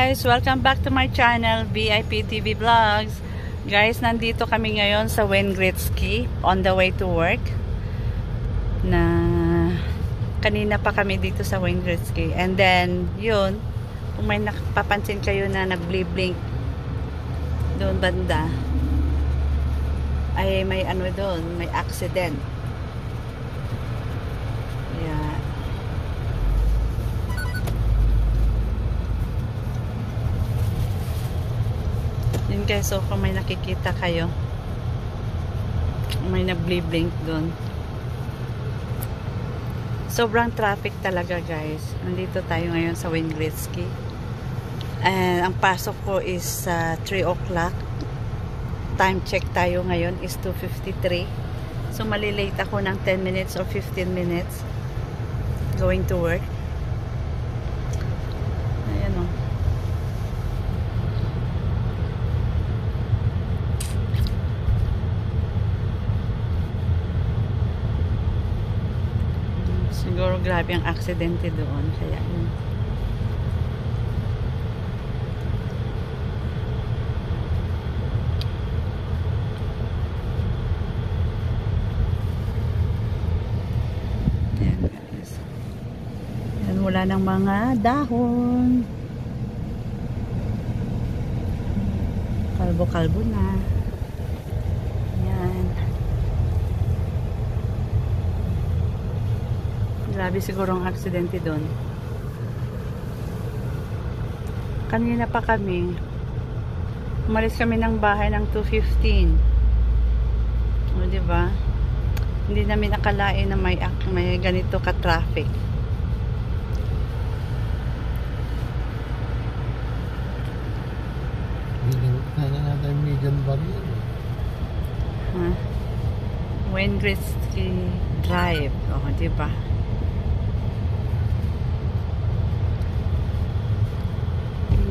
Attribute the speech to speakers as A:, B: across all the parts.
A: guys! Welcome back to my channel, VIP TV Vlogs. Guys, nandito kami ngayon sa Wayne Gretzky on the way to work. Kanina pa kami dito sa Wayne Gretzky. And then, yun, kung may napapansin kayo na nag-blink doon banda, ay may ano doon, may accident. Yeah. Yun guys, so kung may nakikita kayo, may nag-blink doon. Sobrang traffic talaga guys. Nandito tayo ngayon sa Wayne Gretzky. And ang pasok ko is 3 o'clock. Time check tayo ngayon is 2:53. So malilate ako ng 10 minutes or 15 minutes going to work. Ayan o. Siguro grabe ang aksidente doon. Kaya yun. Ayan guys. Ayan, wala ng mga dahon. Kalbo-kalbo na. Ayan. Grabe siguro ang aksidente doon. Kanina pa kami. Umalis kami ng bahay ng 2:15. O, diba? Hindi namin nakalain na may ganito ka-traffic.
B: Kaya natin median barrier.
A: Huh? Wayne Gretzky Drive. O, diba?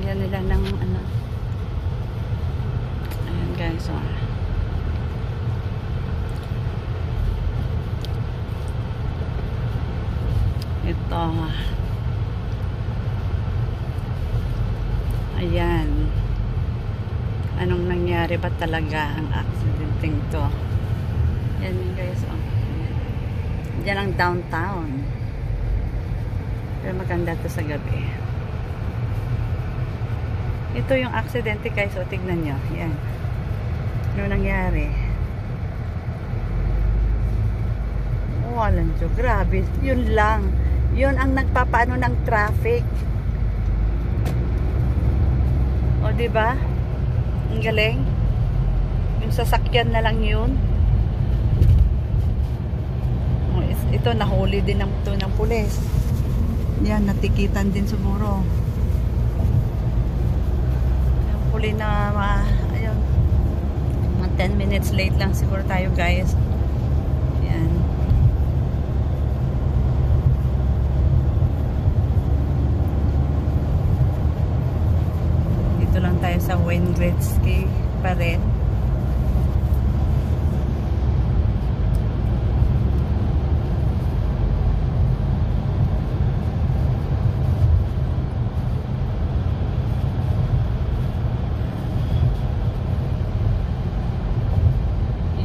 A: Nila ng ano. Ayan guys, oh. Ito. Ayan. Anong nangyari ba talaga ang accidenting to? Ayan guys, oh. Diyan ang downtown. Pero maganda to sa gabi. Ito yung aksidente guys, o tignan nyo. Yan. Ano nangyari? Oh, alam nyo, grabe. Yun lang. Yun ang nagpapaano ng traffic. O, diba? Ang galing. Yung sasakyan na lang yun. O, ito, nahuli din ng pulis. Yan, natikitan din siguro. Huli na ayun, mga 10 minutes late lang siguro tayo guys. Ayan. Dito lang tayo sa Wayne Gretzky pa rin.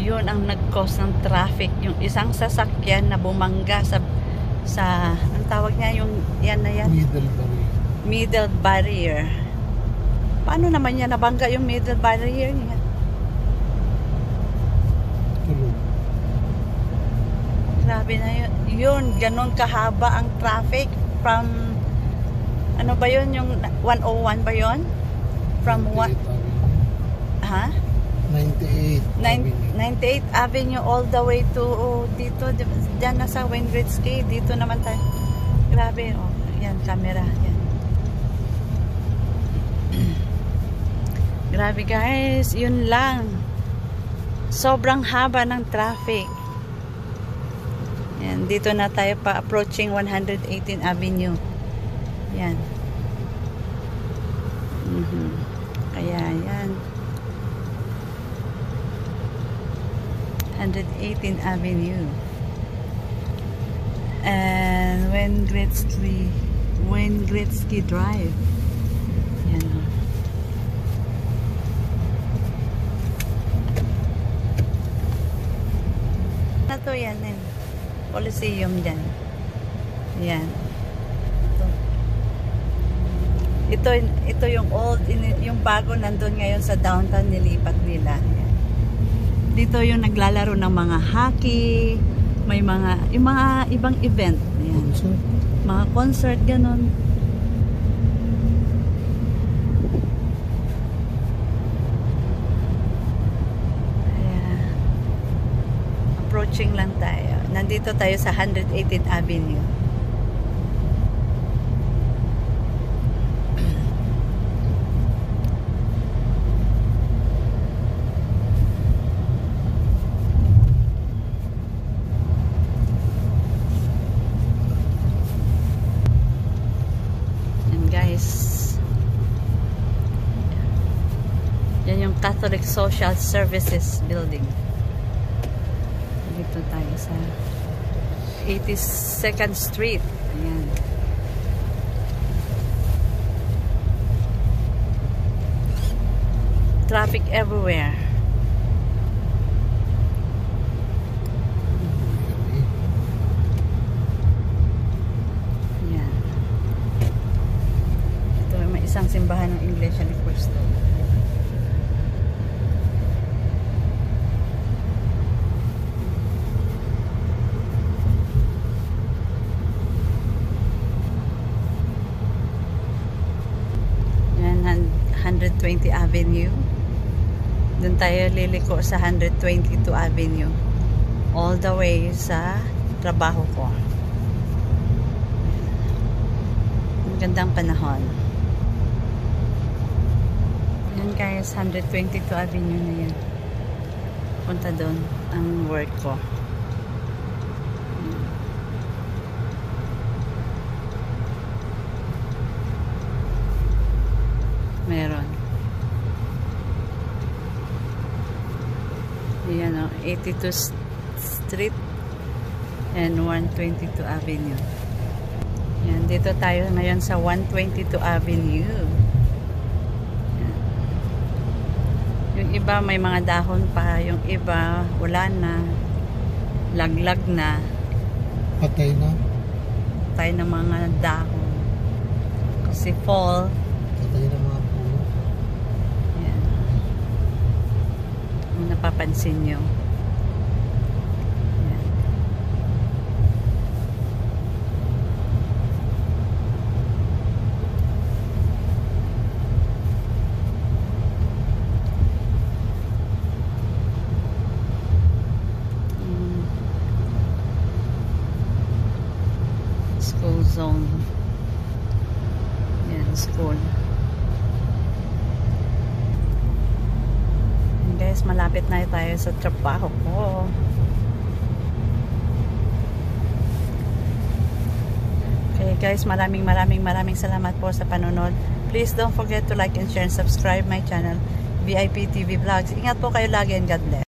A: Yun ang nag-cause ng traffic, yung isang sasakyan na bumangga sa ang tawag niya, yung yan na yan, middle barrier. Paano naman yan nabangga yung middle barrier niya? Grabe na yun, ganon kahaba ang traffic from ano ba yun, yung 101 ba yun? From what? Ha? 98 Avenue all the way to dito, dyan na sa Wayne Gretzky. Dito naman tayo. Grabe, oh. Yan, camera. Yan. Grabe guys, yun lang. Sobrang haba ng traffic. Yan, dito na tayo pa approaching 118 Avenue. Yan. Kaya yan. 118 Avenue. And Wayne Gretzky Drive. Yan. to yan. Coliseum dyan. Yan. Ito yung old, yung bago nandun ngayon sa downtown, nilipat nila. Yan. Dito yung naglalaro ng mga hockey, may yung mga ibang event. Yan. Mga concert, ganun. Approaching lang tayo. Nandito tayo sa 118th Avenue. And guys, yan yung Catholic Social Services Building. Dito tayo sa 82nd Street. Ayan. Traffic everywhere. Ayan. Ito may isang simbahan ng Iglesia ni Cristo. Yan, 120 Avenue. Doon tayo liliko sa 122 Avenue. All the way sa trabaho ko. Ang gandang panahon. Yan guys, 122 Avenue na yan. Punta doon ang work ko. Meron. Ayan o, 82 Street and 122 Avenue. Ayan, dito tayo ngayon sa 122 Avenue. Ayan. Yung iba may mga dahon pa, yung iba wala na, laglag na.
B: Patay na.
A: Patay ng mga dahon. Kasi fall.
B: Patay na mga puno.
A: Ayan. Kung napapansin nyo. Ayan. School zone. Ayan, school. Guys, malapit na tayo sa trabaho ko. Okay guys, maraming salamat po sa panonood. Please don't forget to like and share and subscribe my channel, VIP TV Vlogs. Ingat po kayo lagi and God bless.